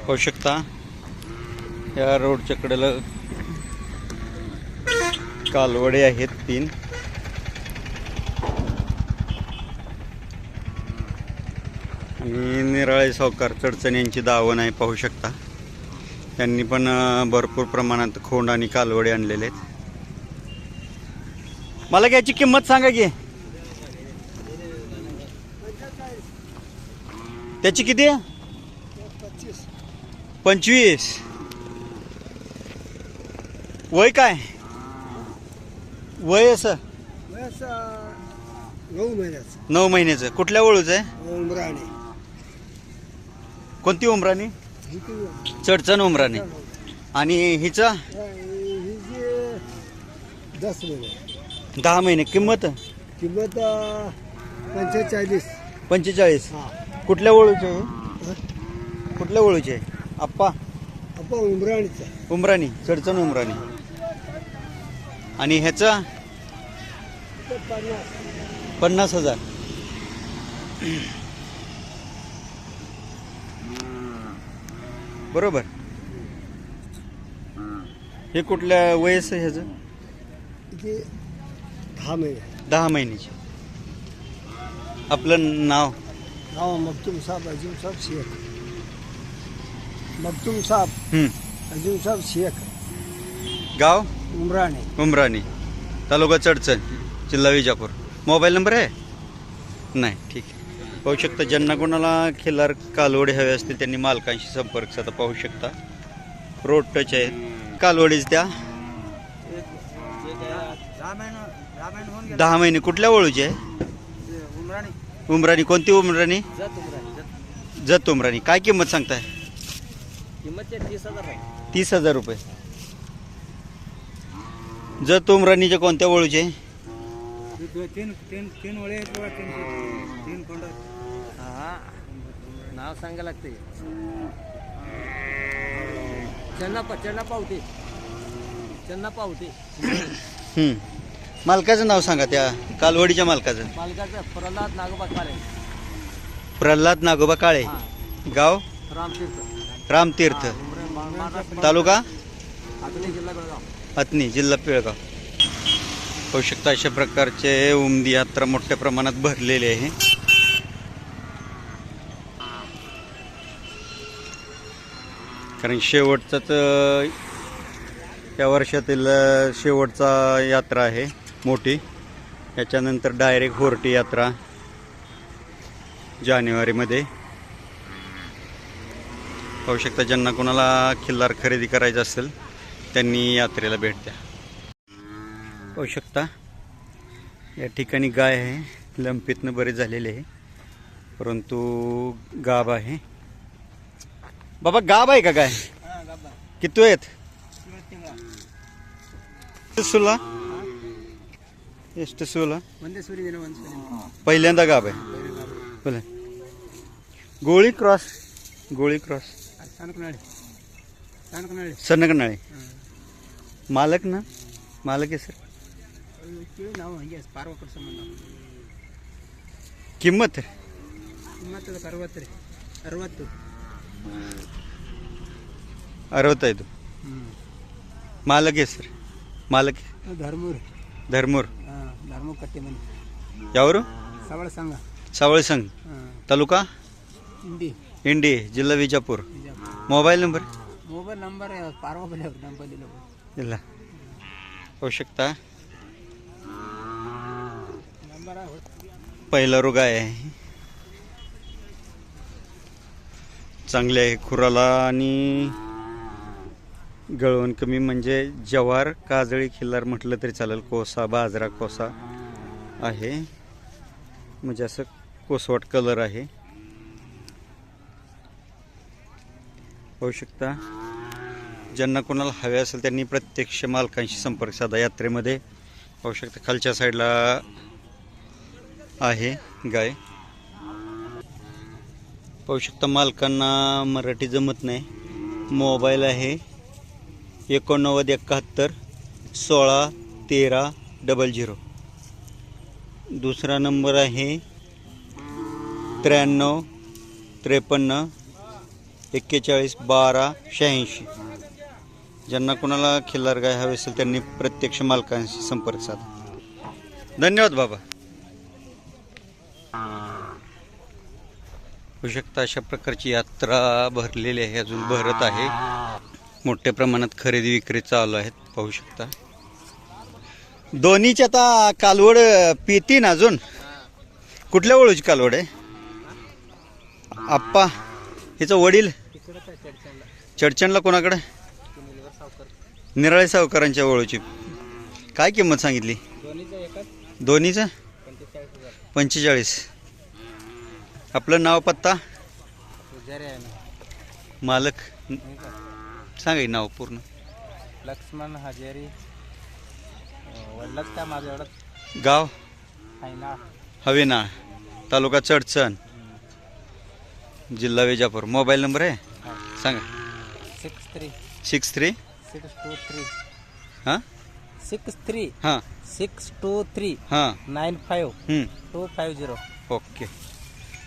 पाहू शकता या रोडच्या कडेला कालवडे आहेत 3. आणि निराळे सावकार चडचण यांची दावण आहे. पाहू शकता त्यांनी पण भरपूर प्रमाणात खोंड आणि कालवडे आणलेले आहेत. मला याची किंमत सांगा की त्याची किती आहे? 25. वय काय वय असं 9 महिन्याचं. कुठल्या वळूच आहे? कोणती उमराणी? चडचण उमराणी. आणि हिचा 10 महिने. किंमत 45. कुठल्या वळूचे आहे? कुठल्या वळूचे आहे? आप्पा उमराणी. चडचण उमराणी. आणि ह्याचा 50,000. बरोबर. हे कुठल्या वयस आहे ह्याचं? 10 महिन्याचे. आपलं नाव? मखदूम साहब अजीम साहब शेख. मखदूम साहब अजीम साहब शेख. गाव? उमराणी. तालुका चडचण, जिल्हा विजापूर. मोबाईल नंबर आहे? नाही. ठीक आहे. पाहू शकता ज्यांना कोणाला खिल्लार कालवडे हवे असतील त्यांनी मालकांशी संपर्क साधा. पाहू शकता रोड टच आहेत कालवडीच त्या. 10 महिने. कुठल्या वळूची आहे? उमराणी. कोणती उमराणी? जत उमराणी. काय किंमत सांगताय? 30,000 रुपये. जत उमराणीच्या कोणत्या वळूचे? 3 वळे. 3 कोंड. नाव सांगा लागते. चन्ना पावते. मालकाचं नाव सांगा त्या कालवडीच्या मालकाचं. प्रल्हाद नागोबा काळे. गाव? रामतीर्थ. तालुका? अथनी, जिल्हा पिळगाव. पाहू शकता अशा प्रकारचे उमदी यात्रा मोठ्या प्रमाणात भरलेले आहे. कारण शेवटचाच या वर्षातील शेवटचा यात्रा आहे मोठी. याच्यानंतर डायरेक्ट होर्टी यात्रा जानेवारीमध्ये. पाहू शकता ज्यांना कोणाला खिल्लार खरेदी करायचं असेल त्यांनी यात्रेला भेट द्या. पाहू शकता या ठिकाणी गाय आहे. लंपीतनं बरेच झालेले आहे परंतु गाब आहे. बाबा गाब आहे का गाय? किती आहेत? सुला ಎಷ್ಟು सुला? पहिल्यांदा गाब आहे. बोला. गोळी क्रॉस. सनकनाळे. मालक ना? मालक आहे सर. किंमत 60 आहे. तो मालक आहे सर. मालक धर्मूर यावर सावळ संघ. तालुका इंडी, जिल्हा विजापूर. Mobile number? जिल्हा. पाहू शकता पहिला रोग आहे. चांगले आहे खुराला आणि गळवण कमी. म्हणजे जवार काजळी खिल्लार म्हटलं तरी चालेल. कोसा बाजरा कोसा आहे. म्हणजे असं कोसवाट कलर आहे. पाहू शकता ज्यांना कोणाला हवे असेल त्यांनी प्रत्यक्ष मालकांशी संपर्क साधा. यात्रेमध्ये पाहू शकता खालच्या साईडला आहे गाय. पाहू शकता मालकांना मराठी जमत नाही. मोबाईल आहे 8971 16 13 00. दुसरा नंबर आहे 93 53 411286. ज्यांना कोणाला खिल्लार गाय हवी असेल त्यांनी प्रत्यक्ष मालकांशी संपर्क साधा. धन्यवाद बाबा. होऊ शकता अशा प्रकारची यात्रा भरलेली आहे, अजून भरत आहे. मोठ्या प्रमाणात खरेदी विक्री चालू आहेत, पाहू शकता. दोन्हीची आता कालवड पितीन अजून. कुठल्या वळूची कालवड आहे आप्पा? हिचं वडील चडचणला कोणाकडे? निराळे सावकारांच्या वळूची. काय किंमत सांगितली दोन्हीचं? 45. आपलं नाव पत्ता मालक सांगा नाव पूर्ण. लक्ष्मण हजेरी वडलाच काय माझ्या एवढं. गाव ना हवेनाळ, तालुका चडचण, जिल्हा विजापूर. मोबाईल नंबर आहे सांगा. 63 हां 63 हां 623 हां 95 ओके.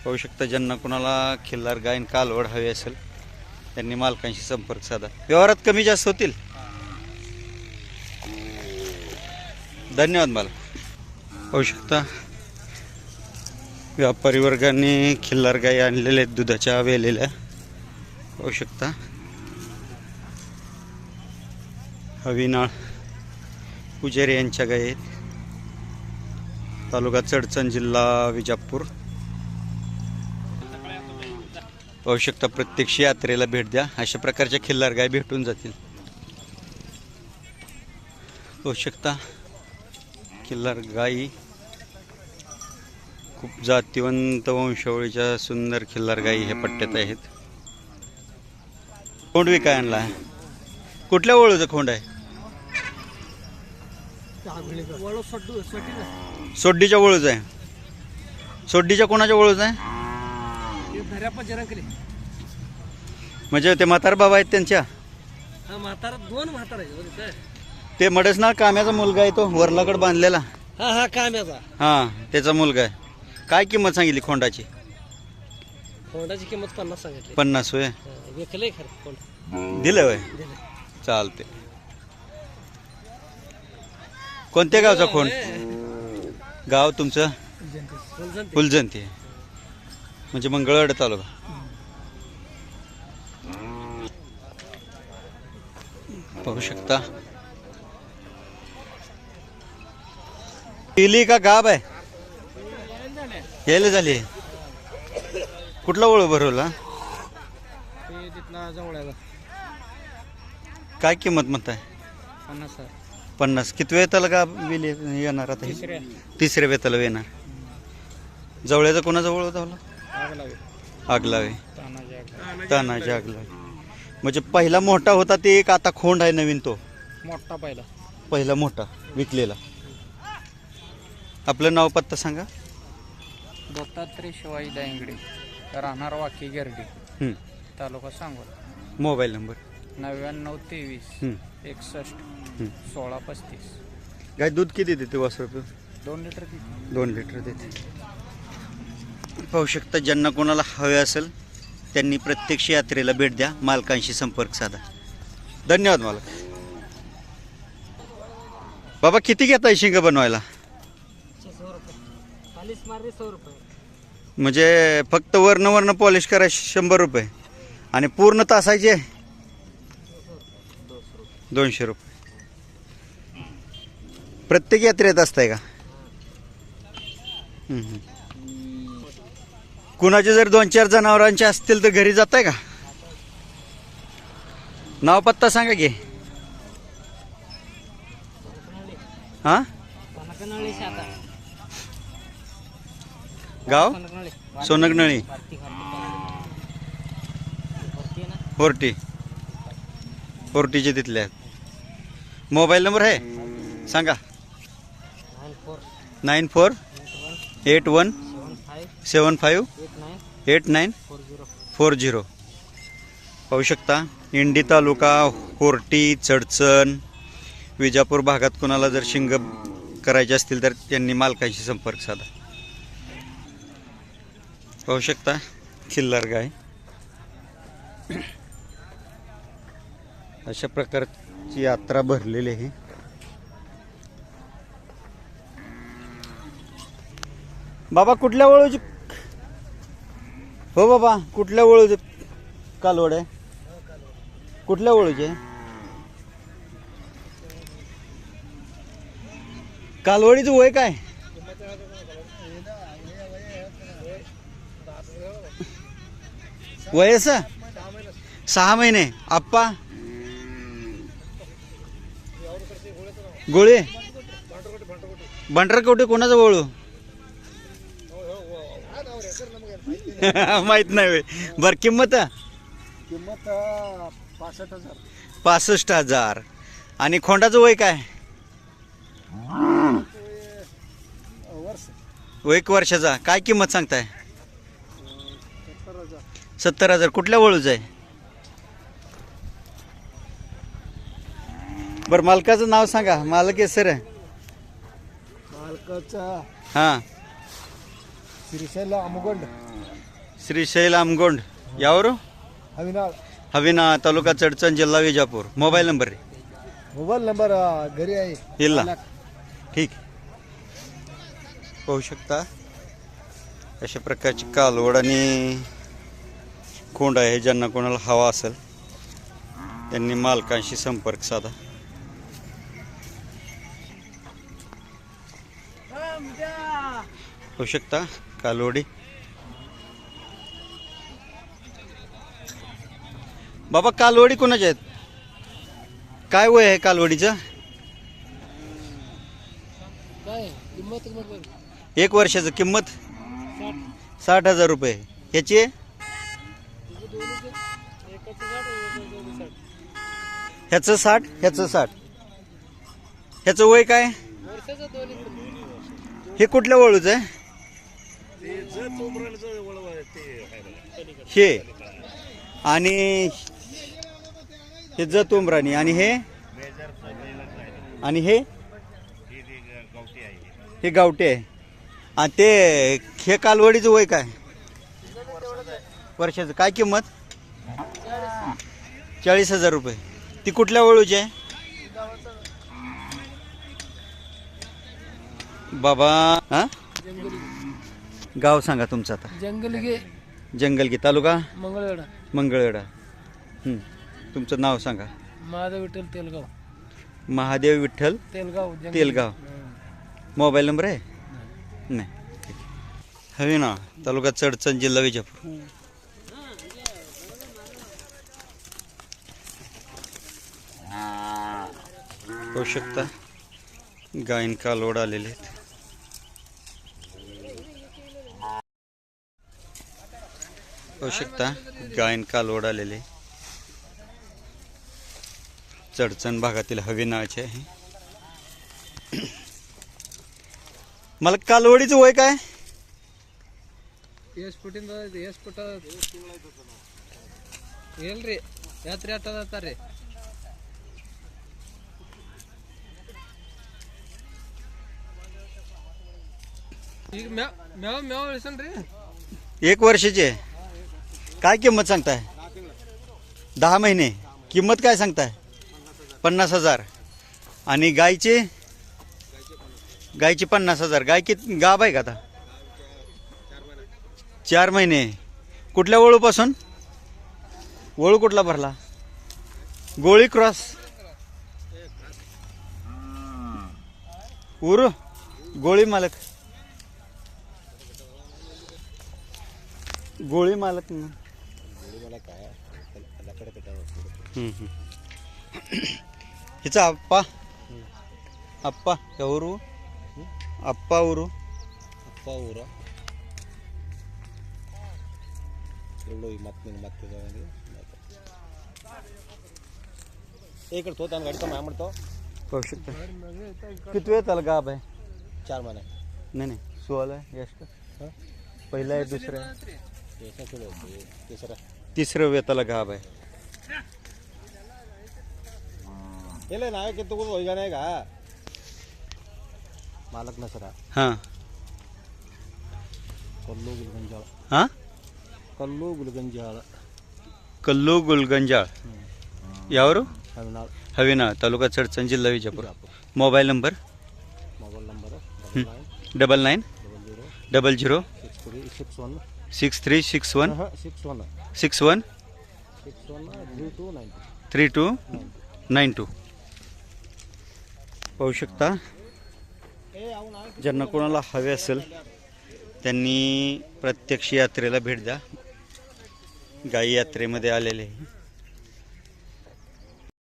पाहू शकता. ज्यांना कोणाला खिल्लार गायन कालवड हवी असेल त्यांनी मालकांशी संपर्क साधा. व्यवहारात कमी जास्त होतील. धन्यवाद मालक. पाहू शकता व्यापारी वर्गाने खिल्लार गाई आणलेल्या आहेत दुधाच्या वेलेल्या. पाहू शकता हवीनाळ पुजारी यांच्या गाई आहेत. तालुका चडचण, जिल्हा विजापूर. पाहू शकता प्रत्यक्ष यात्रेला भेट द्या, अशा प्रकारच्या खिल्लार गाय भेटून जातील. पाहू शकता खिल्लार गाई खूप जातिवंत वंशावळीच्या सुंदर खिल्लार गाई ह्या पट्ट्यात आहेत. खोंड विकाय आणला आहे. कुठल्या वळूचा खोंड आहे? सोड्डीच्या वळूचा आहे. सोड्डीच्या कोणाच्या वळूचा आहे? म्हणजे ते म्हातार बाबा आहेत त्यांच्या? दोन म्हातारा. ते मडसनाळ काम्याचा मुलगा आहे तो वरलाकड बांधलेला. हा काम्याचा. हा त्याचा मुलगा आहे. काय किंमत सांगितली खोंडाची? खोंडाची किंमत 50 सांगितली. 50 होय. विकलंय खरं खोंड. दिलं होय. चालते. कोणत्या गावचा खोंड? गाव तुमचं? फुलजंती. म्हणजे मंगळवाड तालुका. पाहू शकता पिली का गाब आहे? यायला झाली. कुठला ओळख भरवला? काय किंमत म्हणताय? 50. किती वेताला का बिल येणार आता? तिसऱ्या वेताला येणार. जवळ्याचा कोणाचा ओळख धावला? आगलावे. तानाजी आगलावे. म्हणजे पहिला मोठा होता ते एक आता खोंड आहे नवीन तो मोठा पहिला मोठा विकलेला. आपलं नाव पत्ता सांगा. दत्तात्रय शिवाई दायंगडे, राहणार वाकी गिरडी, तालुका सांगोला. Mobile number 9923 61 1635. गाय दूध किती देते वासरू? 2 लिटर. 2 लिटर देते. पाहू शकता ज्यांना कोणाला हवे असेल त्यांनी प्रत्यक्ष यात्रेला भेट द्या, मालकांशी संपर्क साधा. धन्यवाद मालक. बाबा किती घेताय शिंग बनवायला? 100 रुपये. म्हणजे फक्त वर्ण पॉलिश करायचे 100 रुपये आणि पूर्ण तासायचे 200 रुपये. प्रत्येक यात्रेत असताय का? कुणाचे जर 2-4 जनावरांचे असतील तर घरी जाताय का? नाव पत्ता सांगा की. हा गाव सोनगनळी फोर्टीचे तिथले आहेत. मोबाईल नंबर आहे सांगा. 9481758940. पाहू शकता इंडी तालुका होर्टी चडचण विजापूर भागात कोणाला जर शिंग करायचे असतील तर त्यांनी मालकाशी संपर्क साधा. पाहू शकता खिल्लार गाय अशा प्रकारची यात्रा भरलेली आहे. बाबा कुठल्या वळूची हो बाबा कुठल्या वळूचे कालवड आहे? कुठल्या वळूचे कालवडीचं वय काय? वयस 6 महिने. आप्पा गोळे भांडरकोटे कोणाचं वळू माहित नाही होय. बर किंमत 65,000. आणि खोंडाचं वय काय? 1 वर्षाचा. काय किंमत सांगताय? 70,000. कुठल्या वळूच आहे? बर मालकाचं नाव सांगा. मालक आहे सर. मालकाचा हा श्रीशैल अमगोंड श्रीशैल आमगोंड. यावर हविनाळ हविना तालुका चडचण जिल्हा विजापूर. मोबाईल नंबर रे मोबाईल नंबर घरी आहे. इल्ला ठीक. पाहू शकता अशा प्रकारची कालवड आणि कोंड आहे. ज्यांना कोणाला हवा असेल त्यांनी मालकांशी संपर्क साधा. पाहू शकता कालवडी. बाबा कालवडी कोणाच्या आहेत? काय वय आहे कालवडीचं? काय किंमत 1 वर्षाचं. किंमत 60,000 रुपये. ह्याची ह्याचं 60 ह्याचं 60. ह्याचं वय काय? हे कुठल्या वळूच आहे? हे आणि हे जत उमराणी. आणि हे आणि हे गावटे आहे. आणि ते हे कालवडीचं वय काय? वर्षाचं. काय किंमत? 40,000 रुपये. ती कुठल्या वळूची आहे? बाबा हा गाव सांगा तुमचं आता. जंगलगी तालुका मंगळवेढा. मंगळवेढा. तुमचं नाव सांगा. महादेव विठ्ठल तेलगाव. महादेव विठ्ठल तेलगाव. मोबाईल नंबर आहे? नाही. हवी ना तालुका चडचण जिल्हा विजापूर. होऊ शकता गायन कालवड आलेले आहेत. होऊ शकता गायन कालवड आलेले. चडचण भागातील हवी नावाचे आहे. मला कालवडीचं वय काय? ಹೇಳ್ರಿ ಯಾತ್ರೆ ಆಟದಾರೆ ಈಗ ಮೇವ್ ಮೇವ್ ಇಳಿಸನ್ರಿ. 1 वर्षाचे. काय किंमत सांगताय? 10 महिने. किंमत काय सांगताय? 50,000. आणि गायची 50,000. गाय किती गाब आहे का आता? 4 महिने. कुठल्या वळूपासून? वळू कुठला भरला? गोळी क्रॉस उरू गोळी मालक. गोळी मालक. हिचा अप्पा अप्पा ఎవరు? అప్ప ఊరు इकडे तो त्यानं गाडीचा माया म्हणतो. पाहू शकता. किती वेळ त्याला गाब आहे? 4 महिने. नाही सोळा आहे. यष्ट पहिला आहे दुसरा आहे तिसरं वेताला गाब आहे. ಇಲ್ಲ ನಾವೇ ಕಿತ್ತುಕೊಂಡು ಹೋಗ್ಯಾನೆ ಈಗ ಮಾಲಕ್ನ ಸರ. ಹಾಂ ಕಲ್ಲು ಗುಲ್ಗಂಜಾಳ. ಹಾಂ ಕಲ್ಲು ಗುಲ್ಗಂಜಾಳ. कल्लू गुलगंजाळ यावर हविनाळ हवेना तालुका चडचण जिल्हा Vijapur. Mobile number mobile number 99 00 00 6361 61 61 3292. पाहू शकता. ज्यांना कोणाला हवे असेल त्यांनी प्रत्यक्ष यात्रेला भेट द्या. गाई यात्रेमध्ये आलेले आहे.